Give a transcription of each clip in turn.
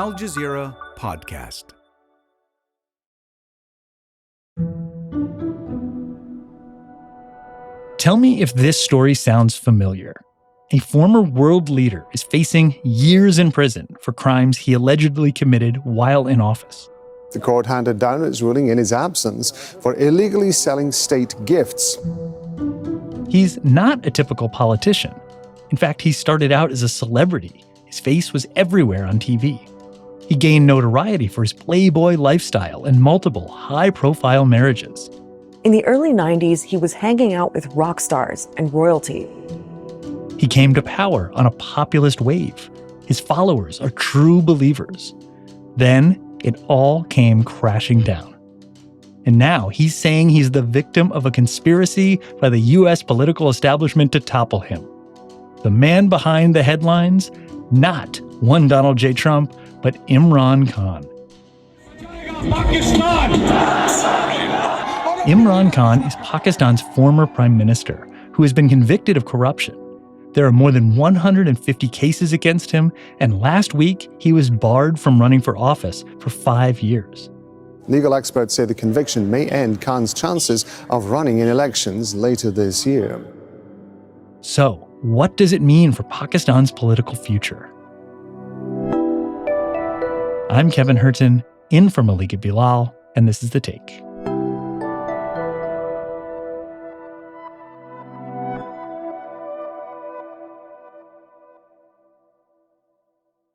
Al Jazeera podcast. Tell me if this story sounds familiar. A former world leader is facing years in prison for crimes he allegedly committed while in office. The court handed down its ruling in his absence for illegally selling state gifts. He's not a typical politician. In fact, he started out as a celebrity. His face was everywhere on TV. He gained notoriety for his playboy lifestyle and multiple high-profile marriages. In the early 90s, he was hanging out with rock stars and royalty. He came to power on a populist wave. His followers are true believers. Then it all came crashing down. And now he's saying he's the victim of a conspiracy by the U.S. political establishment to topple him. The man behind the headlines, not one Donald J. Trump, but Imran Khan. Imran Khan is Pakistan's former prime minister who has been convicted of corruption. There are more than 150 cases against him, and last week he was barred from running for office for 5 years. Legal experts say the conviction may end Khan's chances of running in elections later this year. So, what does it mean for Pakistan's political future? I'm Kevin Hurton, in for Malika Bilal, and this is The Take.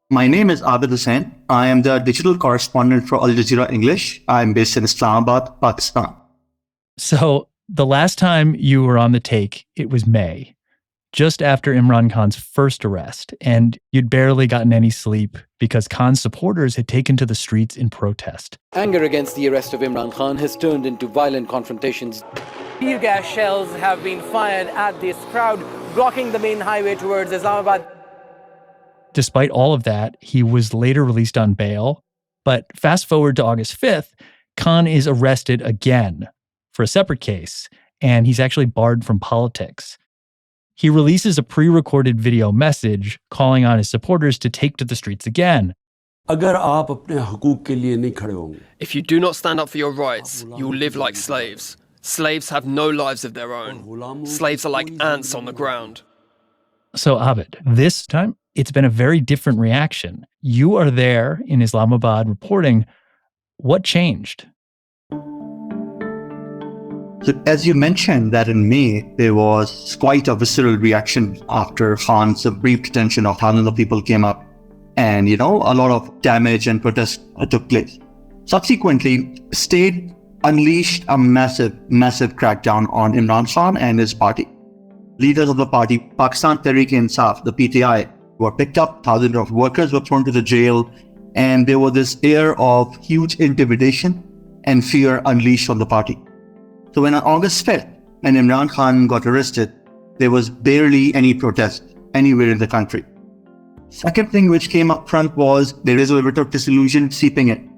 My name is Abid Hussain. I am the digital correspondent for Al Jazeera English. I'm based in Islamabad, Pakistan. So, the last time you were on The Take, it was May, just after Imran Khan's first arrest, and you'd barely gotten any sleep because Khan's supporters had taken to the streets in protest. Anger against the arrest of Imran Khan has turned into violent confrontations. Tear gas shells have been fired at this crowd, blocking the main highway towards Islamabad. Despite all of that, he was later released on bail. But fast forward to August 5th, Khan is arrested again for a separate case, and he's actually barred from politics. He releases a pre-recorded video message calling on his supporters to take to the streets again. If you do not stand up for your rights, you will live like slaves. Slaves have no lives of their own. Slaves are like ants on the ground. So Abid, this time, it's been a very different reaction. You are there in Islamabad reporting. What changed? So as you mentioned that in May, there was quite a visceral reaction after Khan's brief detention of thousands of people came up. And, a lot of damage and protest took place. Subsequently, state unleashed a massive crackdown on Imran Khan and his party. Leaders of the party, Pakistan Tehreek-e-Insaf, the PTI, were picked up, thousands of workers were thrown to the jail, and there was this air of huge intimidation and fear unleashed on the party. So when on August 5th, when Imran Khan got arrested, there was barely any protest anywhere in the country. Second thing which came up front was there is a bit of disillusion seeping in.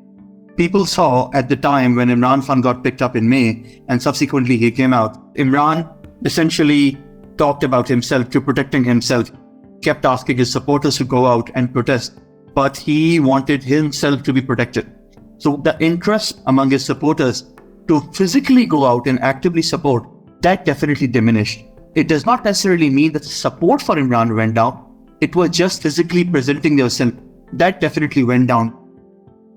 People saw at the time when Imran Khan got picked up in May, and subsequently he came out, Imran essentially talked about himself to protecting himself, kept asking his supporters to go out and protest, but he wanted himself to be protected. So the interest among his supporters to physically go out and actively support, that definitely diminished. It does not necessarily mean that the support for Imran went down. It was just physically presenting themselves. That definitely went down.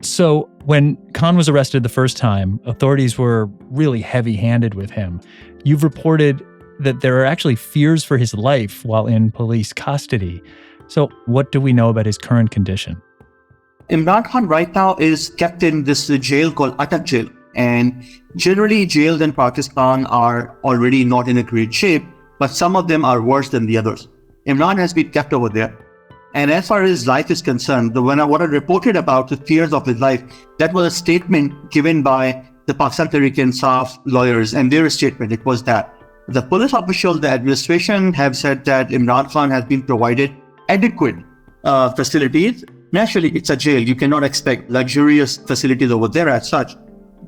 So when Khan was arrested the first time, authorities were really heavy-handed with him. You've reported that there are actually fears for his life while in police custody. So what do we know about his current condition? Imran Khan right now is kept in this jail called Atak jail. And generally jails in Pakistan are already not in a great shape, but some of them are worse than the others. Imran has been kept over there. And as far as his life is concerned, what I reported about the fears of his life, that was a statement given by the Pakistan Tehreek-e-Insaf lawyers, and their statement, it was that the police officials, the administration have said that Imran Khan has been provided adequate facilities. Naturally, it's a jail. You cannot expect luxurious facilities over there as such.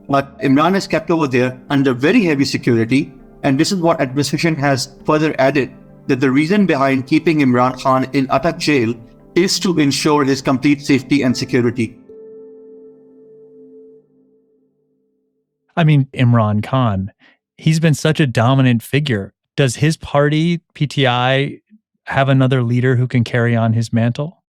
But Imran is kept over there under very heavy security. And this is what administration has further added, that the reason behind keeping Imran Khan in Atak jail is to ensure his complete safety and security. I mean, Imran Khan, he's been such a dominant figure. Does his party, PTI, have another leader who can carry on his mantle?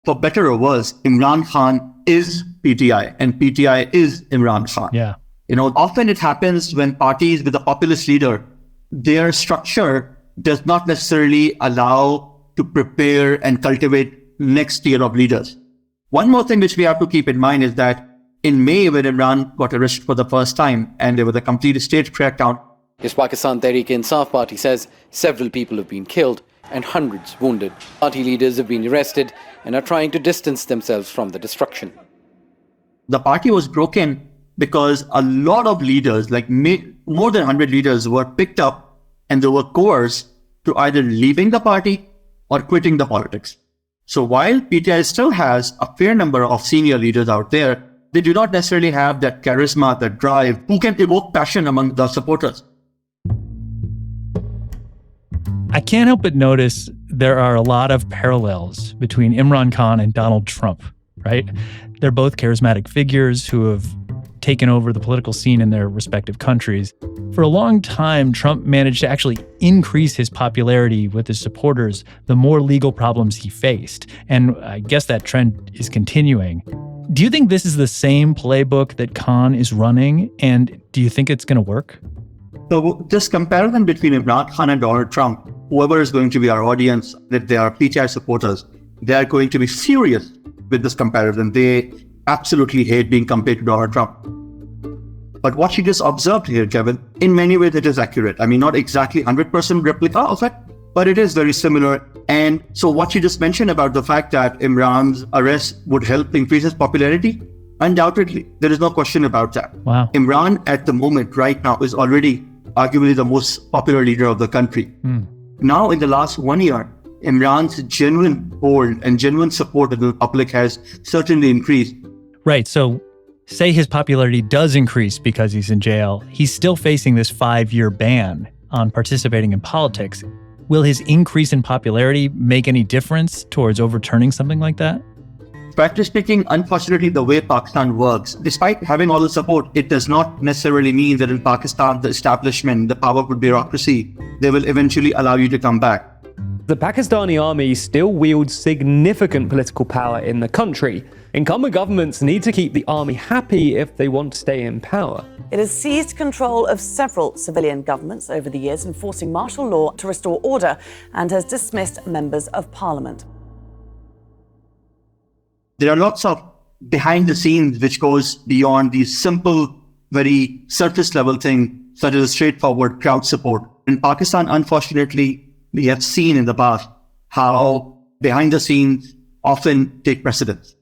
For better or worse, Imran Khan is PTI and PTI is Imran Khan. Yeah. Often it happens when parties with a populist leader, their structure does not necessarily allow to prepare and cultivate next tier of leaders. One more thing which we have to keep in mind is that in May, when Imran got arrested for the first time and there was a complete state crackdown, His Pakistan Tehreek-e-Insaf party says several people have been killed and hundreds wounded. Party leaders have been arrested and are trying to distance themselves from the destruction. the party was broken because a lot of leaders, like more than 100 leaders, were picked up and they were coerced to either leaving the party or quitting the politics. So while PTI still has a fair number of senior leaders out there, they do not necessarily have that charisma, that drive, who can evoke passion among the supporters. I can't help but notice there are a lot of parallels between Imran Khan and Donald Trump, right? They're both charismatic figures who have taken over the political scene in their respective countries. For a long time, Trump managed to actually increase his popularity with his supporters the more legal problems he faced. And I guess that trend is continuing. Do you think this is the same playbook that Khan is running? And do you think it's going to work? So this comparison between Imran Khan and Donald Trump, whoever is going to be our audience, that they are PTI supporters, they are going to be furious with this comparison. They absolutely hate being compared to Donald Trump. But what you just observed here, Kevin, in many ways it is accurate. I mean, not exactly 100% replica of it, but it is very similar. And so what you just mentioned about the fact that Imran's arrest would help increase his popularity, undoubtedly, there is no question about that. Wow. Imran at the moment, right now, is already arguably the most popular leader of the country. Now, in the last 1 year, Imran's genuine hold and genuine support of the public has certainly increased. Right. So say his popularity does increase because he's in jail. He's still facing this 5-year ban on participating in politics. Will his increase in popularity make any difference towards overturning something like that? Practically speaking, unfortunately, the way Pakistan works, despite having all the support, it does not necessarily mean that in Pakistan, the establishment, the powerful bureaucracy, they will eventually allow you to come back. The Pakistani army still wields significant political power in the country. Incumbent governments need to keep the army happy if they want to stay in power. It has seized control of several civilian governments over the years, enforcing martial law to restore order, and has dismissed members of parliament. There are lots of behind the scenes which goes beyond these simple, very surface level things, such as straightforward crowd support. In Pakistan, unfortunately, we have seen in the past how behind the scenes often take precedence.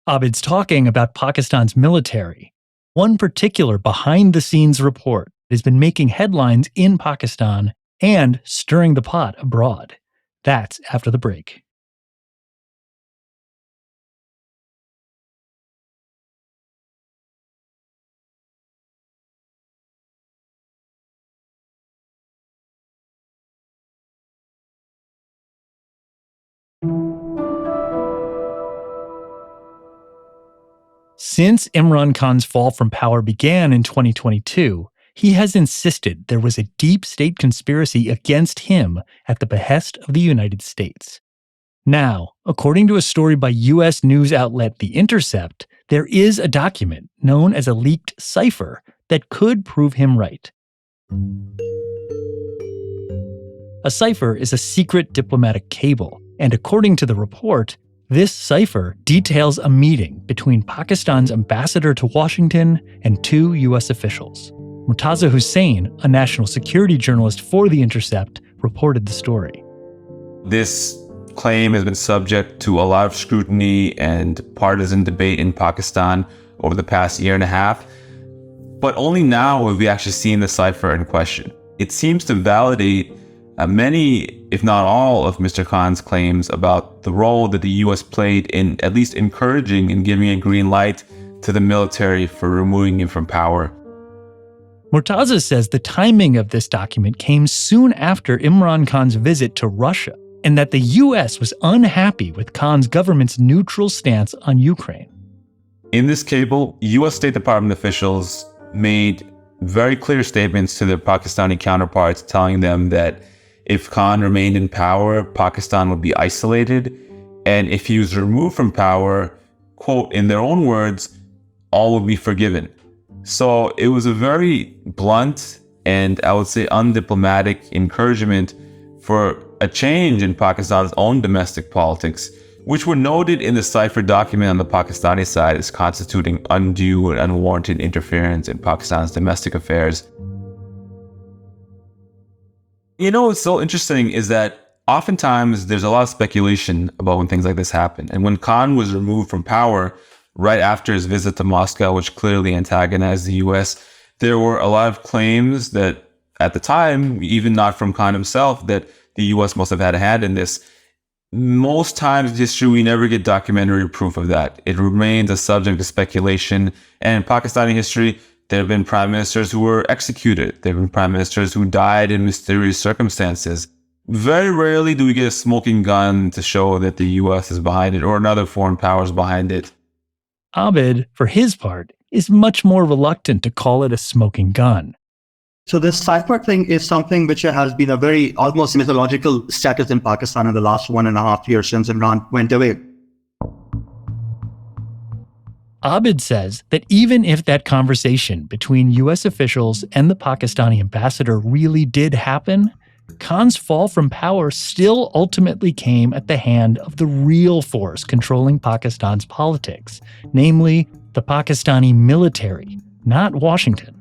Abid's talking about Pakistan's military. One particular behind-the-scenes report has been making headlines in Pakistan and stirring the pot abroad. That's after the break. Since Imran Khan's fall from power began in 2022, he has insisted there was a deep state conspiracy against him at the behest of the United States. Now, according to a story by U.S. news outlet The Intercept, there is a document known as a leaked cipher that could prove him right. A cipher is a secret diplomatic cable, and according to the report, this cipher details a meeting between Pakistan's ambassador to Washington and 2 U.S. officials. Murtaza Hussain, a national security journalist for The Intercept, reported the story. This claim has been subject to a lot of scrutiny and partisan debate in Pakistan over the past year and a half, but only now have we actually seen the cipher in question. It seems to validate many, if not all, of Mr. Khan's claims about the role that the U.S. played in at least encouraging and giving a green light to the military for removing him from power. Murtaza says the timing of this document came soon after Imran Khan's visit to Russia. and that the US was unhappy with Khan's government's neutral stance on Ukraine. In this cable, US State Department officials made very clear statements to their Pakistani counterparts telling them that if Khan remained in power, Pakistan would be isolated, and if he was removed from power, quote, in their own words, all would be forgiven. So it was a very blunt and I would say undiplomatic encouragement for a change in Pakistan's own domestic politics, which were noted in the cipher document on the Pakistani side as constituting undue and unwarranted interference in Pakistan's domestic affairs. You know, what's so interesting is that oftentimes there's a lot of speculation about when things like this happen. And when Khan was removed from power right after his visit to Moscow, which clearly antagonized the US, there were a lot of claims that at the time, even not from Khan himself, that the US must have had a hand in this. Most times in history, we never get documentary proof of that. It remains a subject of speculation. And in Pakistani history, there have been prime ministers who were executed. There have been prime ministers who died in mysterious circumstances. Very rarely do we get a smoking gun to show that the US is behind it or another foreign power is behind it. Abid, for his part, is much more reluctant to call it a smoking gun. So this cipher thing is something which has been a very almost mythological status in Pakistan in the last 1.5 years since Imran went away. Abid says that even if that conversation between US officials and the Pakistani ambassador really did happen, Khan's fall from power still ultimately came at the hand of the real force controlling Pakistan's politics, namely the Pakistani military, not Washington.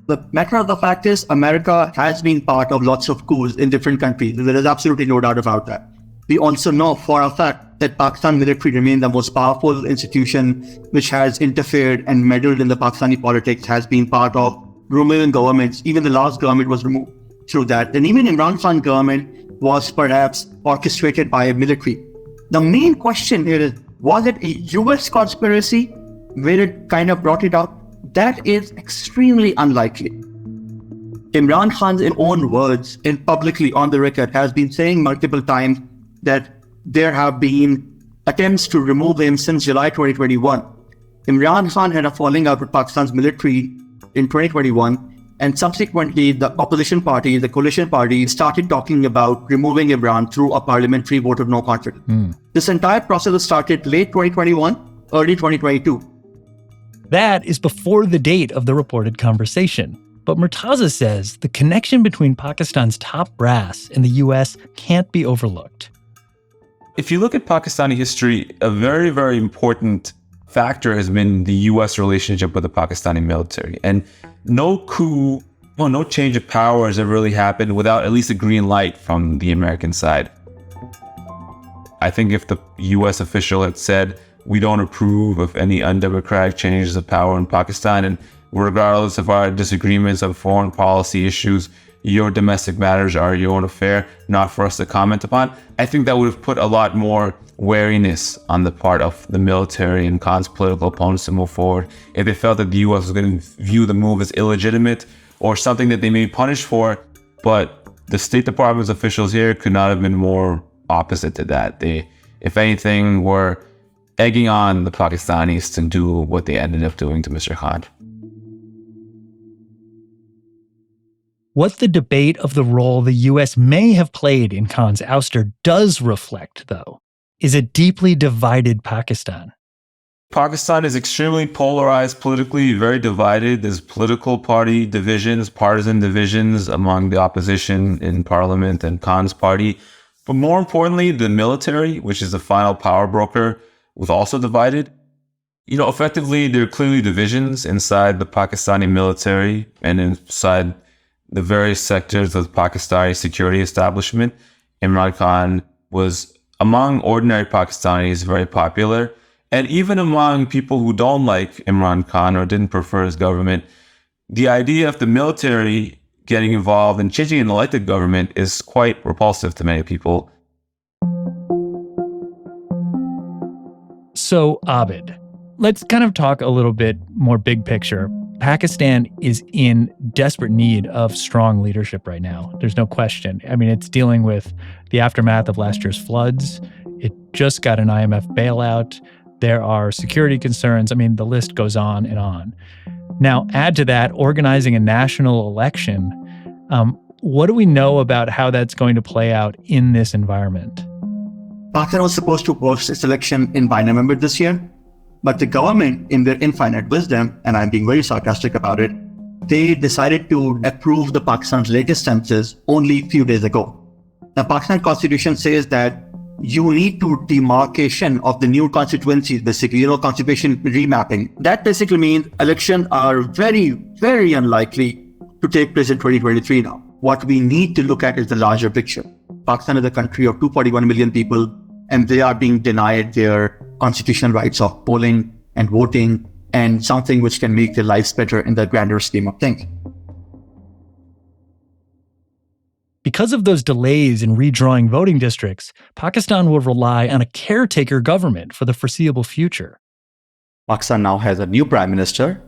The matter of the fact is, America has been part of lots of coups in different countries. There is absolutely no doubt about that. We also know for a fact that Pakistan military remains the most powerful institution which has interfered and meddled in the Pakistani politics, has been part of Romanian governments. Even the last government was removed through that. And even Imran Khan government was perhaps orchestrated by a military. The main question here is, was it a US conspiracy where it kind of brought it up? That is extremely unlikely. Imran Khan's in own words and publicly on the record has been saying multiple times that there have been attempts to remove him since July 2021. Imran Khan had a falling out with Pakistan's military in 2021, and subsequently the opposition party, the coalition party, started talking about removing Imran through a parliamentary vote of no confidence. This entire process started late 2021, early 2022. That is before the date of the reported conversation. But Murtaza says the connection between Pakistan's top brass and the US can't be overlooked. If you look at Pakistani history, a very, very important factor has been the US relationship with the Pakistani military. And no coup, no change of power has ever really happened without at least a green light from the American side. I think if the US official had said, we don't approve of any undemocratic changes of power in Pakistan, and regardless of our disagreements on foreign policy issues, your domestic matters are your own affair, not for us to comment upon. I think that would have put a lot more wariness on the part of the military and Khan's political opponents to move forward. If they felt that the US was going to view the move as illegitimate or something that they may be punished for, but the State Department's officials here could not have been more opposite to that. They, if anything, were egging on the Pakistanis to do what they ended up doing to Mr. Khan. What the debate of the role the US may have played in Khan's ouster does reflect, though, is a deeply divided Pakistan. Pakistan is extremely polarized politically, very divided. There's political party divisions, partisan divisions among the opposition in parliament and Khan's party. But more importantly, the military, which is the final power broker, was also divided. You know, effectively, there are clearly divisions inside the Pakistani military and inside the various sectors of the Pakistani security establishment. Imran Khan was, among ordinary Pakistanis, very popular. And even among people who don't like Imran Khan or didn't prefer his government, the idea of the military getting involved in changing an elected government is quite repulsive to many people. So, Abid, let's kind of talk a little bit more big picture. Pakistan is in desperate need of strong leadership right now. There's no question. I mean, it's dealing with the aftermath of last year's floods. It just got an IMF bailout. There are security concerns. I mean, the list goes on and on. Now, add to that organizing a national election. What do we know about how that's going to play out in this environment? Pakistan was supposed to host its election by November this year, but the government, in their infinite wisdom, and I'm being very sarcastic about it, they decided to approve the Pakistan's latest census only a few days ago. The Pakistan Constitution says that you need to demarcation of the new constituencies, basically, constitution remapping. That basically means elections are very, very unlikely to take place in 2023 now. What we need to look at is the larger picture. Pakistan is a country of 241 million people, and they are being denied their constitutional rights of polling and voting and something which can make their lives better in the grander scheme of things. Because of those delays in redrawing voting districts, Pakistan will rely on a caretaker government for the foreseeable future. Pakistan now has a new prime minister,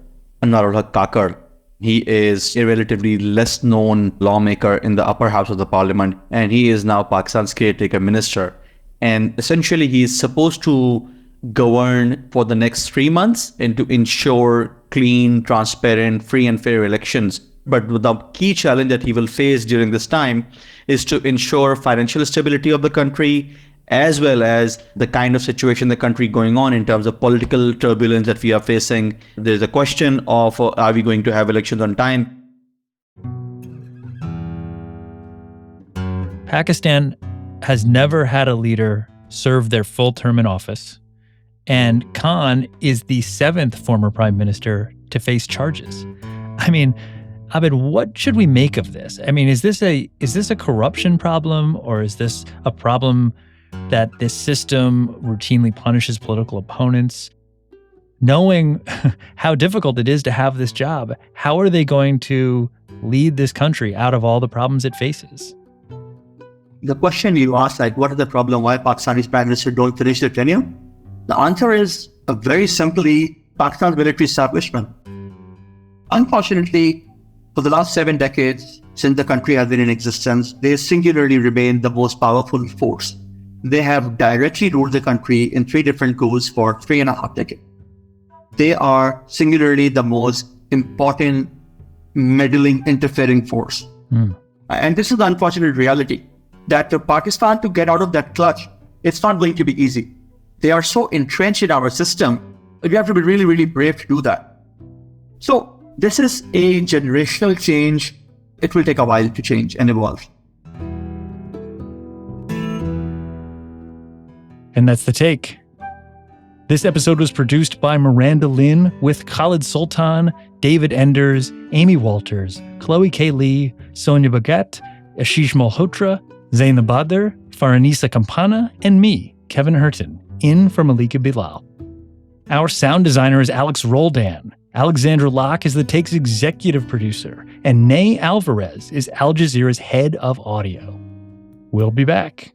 Anwarul Kakar. He is a relatively less known lawmaker in the upper house of the parliament, and he is now Pakistan's caretaker minister. And essentially, he is supposed to govern for the next 3 months and to ensure clean, transparent, free and fair elections. But the key challenge that he will face during this time is to ensure financial stability of the country, as well as the kind of situation the country going on in terms of political turbulence that we are facing. There's a question of, are we going to have elections on time? Pakistan has never had a leader serve their full term in office, and Khan is the 7th former prime minister to face charges. I mean, Abid, what should we make of this? I mean, is this a corruption problem, or is this a problem that this system routinely punishes political opponents? Knowing how difficult it is to have this job, how are they going to lead this country out of all the problems it faces? The question you asked, like, what is the problem? Why Pakistan's prime minister don't finish their tenure? The answer is very simply Pakistan's military establishment. Unfortunately, for the last 7 decades, since the country has been in existence, they singularly remain the most powerful force. They have directly ruled the country in 3 different coups for 3.5 decades. They are singularly the most important meddling, interfering force. And this is the unfortunate reality, that for Pakistan to get out of that clutch, it's not going to be easy. They are so entrenched in our system, you have to be really, really brave to do that. So this is a generational change. It will take a while to change and evolve. And that's The Take. This episode was produced by Miranda Lynn with Khalid Sultan, David Enders, Amy Walters, Chloe K. Lee, Sonia Bagat, Ashish Malhotra, Zainab Badr, Faranisa Campana, and me, Kevin Hurton, in for Malika Bilal. Our sound designer is Alex Roldan. Alexandra Locke is The Take's executive producer, and Nay Alvarez is Al Jazeera's head of audio. We'll be back.